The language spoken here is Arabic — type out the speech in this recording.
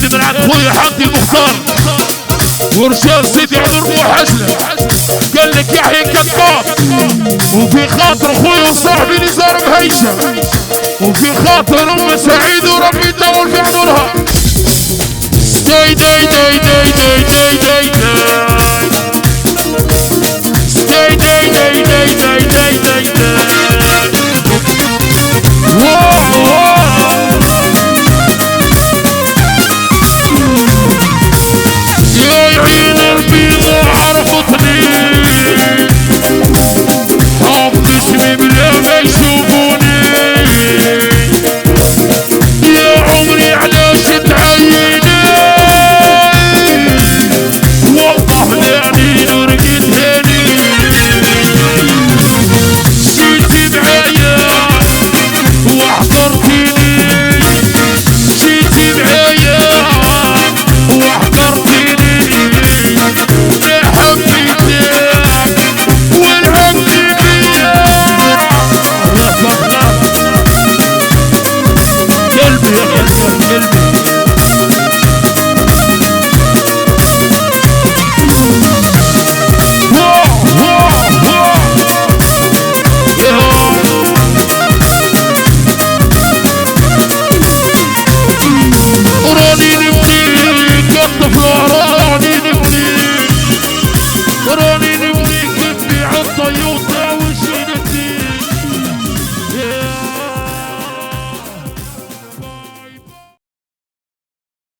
لازم نعد خويا حمدي المختار ورشاد سيدي عمر محجلة. قال لك يحيى كذاب وفي خاطر خويا وصاحبي نزار مهيشة وفي خاطر ام سعيد وربي يطول في عمرها. داي داي داي داي داي داي داي داي داي داي داي داي داي داي داي. يا عين البيضة عرفتني حب اسمي بلا ما يشوفوني يا عمري علاش تعيني والله لعني ورقت هاني جيتي معايا وحضرتيني جيتي معايا وحضرتيني يا حبيتك ولعبتي بيا. الله الله قلبي يا قلبي